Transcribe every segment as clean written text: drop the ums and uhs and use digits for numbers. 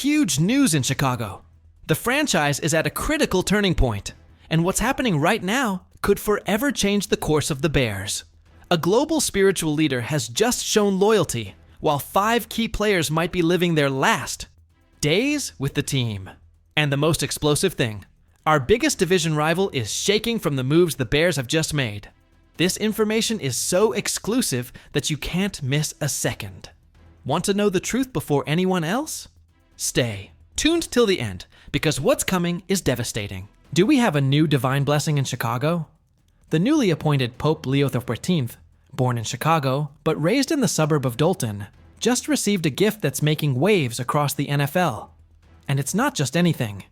huge news in Chicago. The franchise is at a critical turning point, and what's happening right now could forever change the course of the Bears. A global spiritual leader has just shown loyalty, while 5 key players might be living their last days with the team. And the most explosive thing, our biggest division rival is shaking from the moves the Bears have just made. This information is so exclusive that you can't miss a second. Want to know the truth before anyone else? Stay tuned till the end, because what's coming is devastating. Do we have a new divine blessing in Chicago? The newly appointed Pope Leo XIII, born in Chicago but raised in the suburb of Dolton, just received a gift that's making waves across the NFL. And it's not just anything.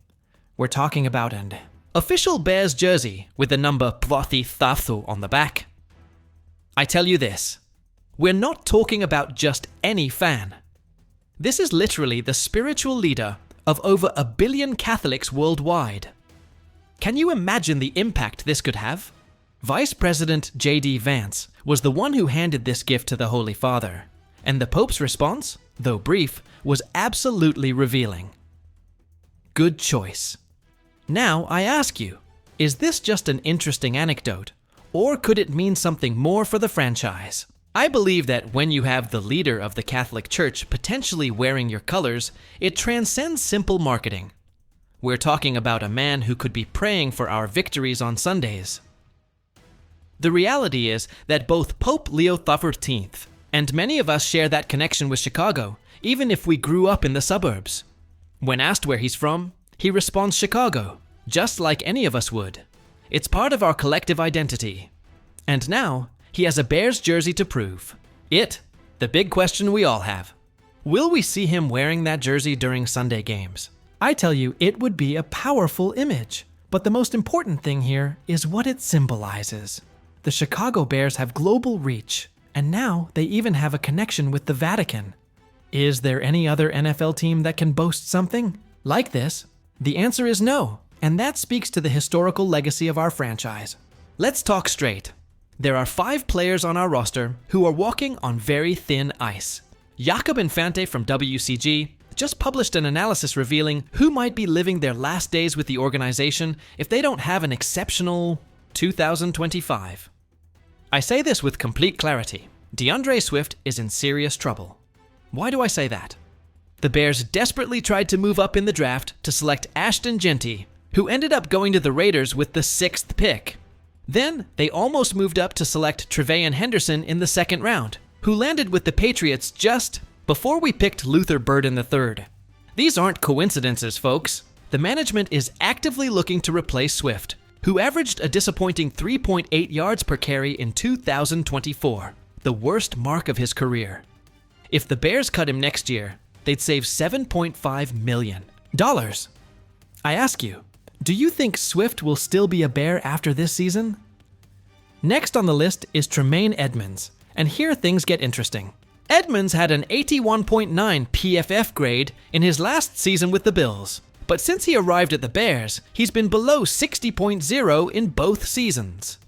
We're talking about an official Bears jersey with the number 33 on the back. I tell you this, we're not talking about just any fan. This is literally the spiritual leader of over 1 billion Catholics worldwide. Can you imagine the impact this could have? Vice President J.D. Vance was the one who handed this gift to the Holy Father, and the Pope's response, though brief, was absolutely revealing. Good choice. Now I ask you, is this just an interesting anecdote, or could it mean something more for the franchise? I believe that when you have the leader of the Catholic Church potentially wearing your colors, it transcends simple marketing. We're talking about a man who could be praying for our victories on Sundays. The reality is that both Pope Leo XIII and many of us share that connection with Chicago, even if we grew up in the suburbs. When asked where he's from, he responds Chicago, just like any of us would. It's part of our collective identity. And now, he has a Bears jersey to prove. The big question we all have. Will we see him wearing that jersey during Sunday games? I tell you, it would be a powerful image. But the most important thing here is what it symbolizes. The Chicago Bears have global reach, and now they even have a connection with the Vatican. Is there any other NFL team that can boast something like this? The answer is no, and that speaks to the historical legacy of our franchise. Let's talk straight. There are 5 players on our roster who are walking on very thin ice. Jakob Infante from WCG just published an analysis revealing who might be living their last days with the organization if they don't have an exceptional 2025. I say this with complete clarity. DeAndre Swift is in serious trouble. Why do I say that? The Bears desperately tried to move up in the draft to select Ashton Jeanty, who ended up going to the Raiders with the 6th pick. Then, they almost moved up to select Trevayon Henderson in the 2nd round, who landed with the Patriots just before we picked Luther Burden III. These aren't coincidences, folks. The management is actively looking to replace Swift, who averaged a disappointing 3.8 yards per carry in 2024, the worst mark of his career. If the Bears cut him next year, they'd save $7.5 million. I ask you, do you think Swift will still be a Bear after this season? Next on the list is Tremaine Edmunds, and here things get interesting. Edmunds had an 81.9 PFF grade in his last season with the Bills, but since he arrived at the Bears, he's been below 60.0 in both seasons.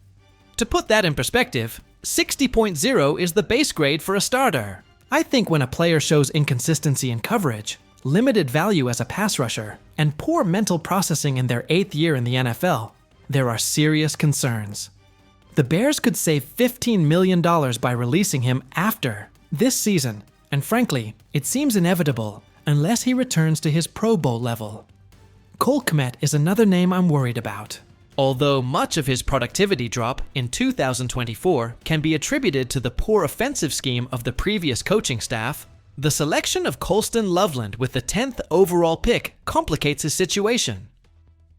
To put that in perspective, 60.0 is the base grade for a starter. I think when a player shows inconsistency in coverage, limited value as a pass rusher, and poor mental processing in their 8th year in the NFL, there are serious concerns. The Bears could save $15 million by releasing him after this season, and frankly, it seems inevitable unless he returns to his Pro Bowl level. Cole Kmet is another name I'm worried about. Although much of his productivity drop in 2024 can be attributed to the poor offensive scheme of the previous coaching staff, the selection of Colston Loveland with the 10th overall pick complicates his situation.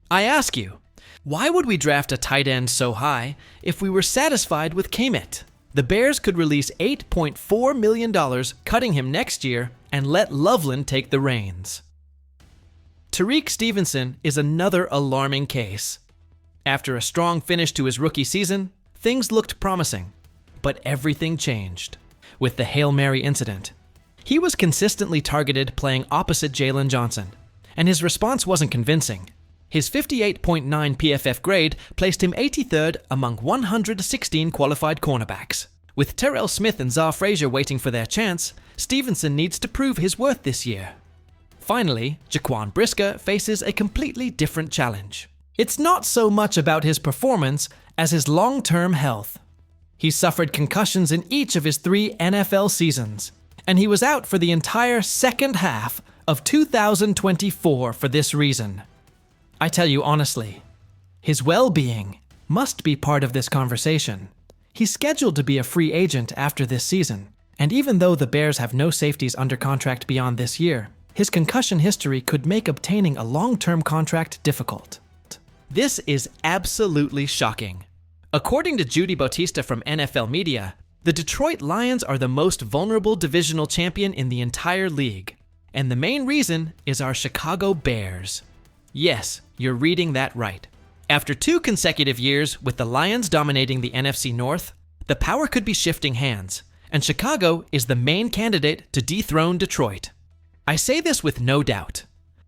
I ask you, why would we draft a tight end so high if we were satisfied with Kmet? The Bears could release $8.4 million, cutting him next year, and let Loveland take the reins. Tariq Stevenson is another alarming case. After a strong finish to his rookie season, things looked promising, but everything changed with the Hail Mary incident. He was consistently targeted playing opposite Jalen Johnson, and his response wasn't convincing. His 58.9 PFF grade placed him 83rd among 116 qualified cornerbacks. With Terrell Smith and Zar Frazier waiting for their chance, Stevenson needs to prove his worth this year. Finally, Jaquan Brisker faces a completely different challenge. It's not so much about his performance as his long-term health. He suffered concussions in each of his 3 NFL seasons, and he was out for the entire second half of 2024 for this reason. I tell you honestly, his well-being must be part of this conversation. He's scheduled to be a free agent after this season, and even though the Bears have no safeties under contract beyond this year, his concussion history could make obtaining a long-term contract difficult. This is absolutely shocking. According to Judy Bautista from NFL Media, the Detroit Lions are the most vulnerable divisional champion in the entire league. And the main reason is our Chicago Bears. Yes, you're reading that right. After 2 consecutive years with the Lions dominating the NFC North, the power could be shifting hands, and Chicago is the main candidate to dethrone Detroit. I say this with no doubt.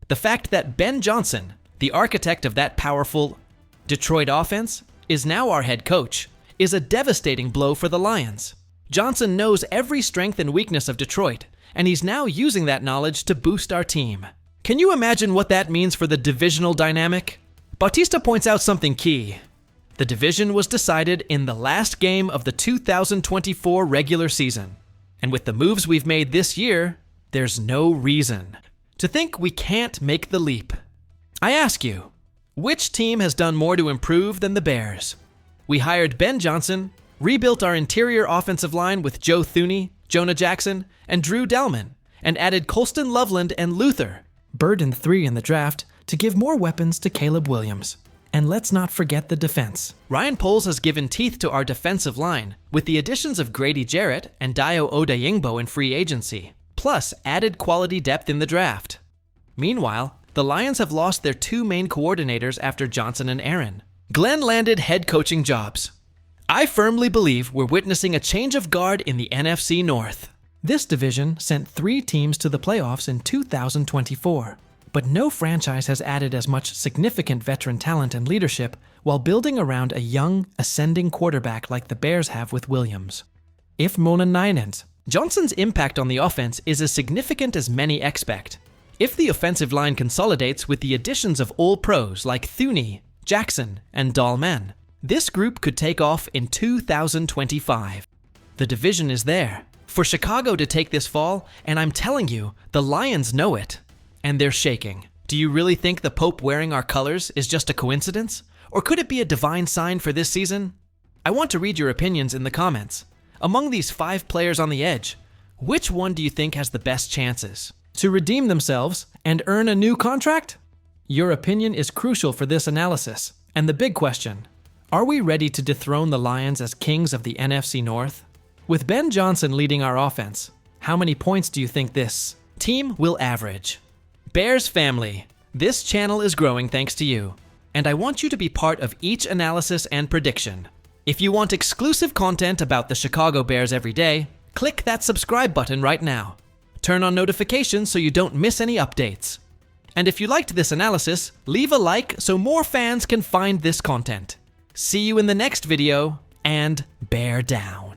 The fact that Ben Johnson, the architect of that powerful Detroit offense, is now our head coach, is a devastating blow for the Lions. Johnson knows every strength and weakness of Detroit, and he's now using that knowledge to boost our team. Can you imagine what that means for the divisional dynamic? Bautista points out something key. The division was decided in the last game of the 2024 regular season, and with the moves we've made this year, there's no reason to think we can't make the leap. I ask you, which team has done more to improve than the Bears? We hired Ben Johnson, rebuilt our interior offensive line with Joe Thuney, Jonah Jackson, and Drew Delman, and added Colston Loveland and Luther, Bird and 3 in the draft, to give more weapons to Caleb Williams. And let's not forget the defense. Ryan Poles has given teeth to our defensive line with the additions of Grady Jarrett and Dayo Odeyingbo in free agency, plus added quality depth in the draft. Meanwhile, the Lions have lost their 2 main coordinators after Johnson and Aaron. Glenn landed head coaching jobs. I firmly believe we're witnessing a change of guard in the NFC North. This division sent 3 teams to the playoffs in 2024, but no franchise has added as much significant veteran talent and leadership while building around a young, ascending quarterback like the Bears have with Williams. If Monaninens, Johnson's impact on the offense is as significant as many expect. If the offensive line consolidates with the additions of all-pros like Thuney, Jackson, and Dahlman, this group could take off in 2025. The division is there for Chicago to take this fall, and I'm telling you, the Lions know it, and they're shaking. Do you really think the Pope wearing our colors is just a coincidence? Or could it be a divine sign for this season? I want to read your opinions in the comments. Among these 5 players on the edge, which one do you think has the best chances to redeem themselves and earn a new contract? Your opinion is crucial for this analysis. And the big question, are we ready to dethrone the Lions as kings of the NFC North? With Ben Johnson leading our offense, how many points do you think this team will average? Bears family, this channel is growing thanks to you, and I want you to be part of each analysis and prediction. If you want exclusive content about the Chicago Bears every day, click that subscribe button right now. Turn on notifications so you don't miss any updates. And if you liked this analysis, leave a like so more fans can find this content. See you in the next video, and bear down.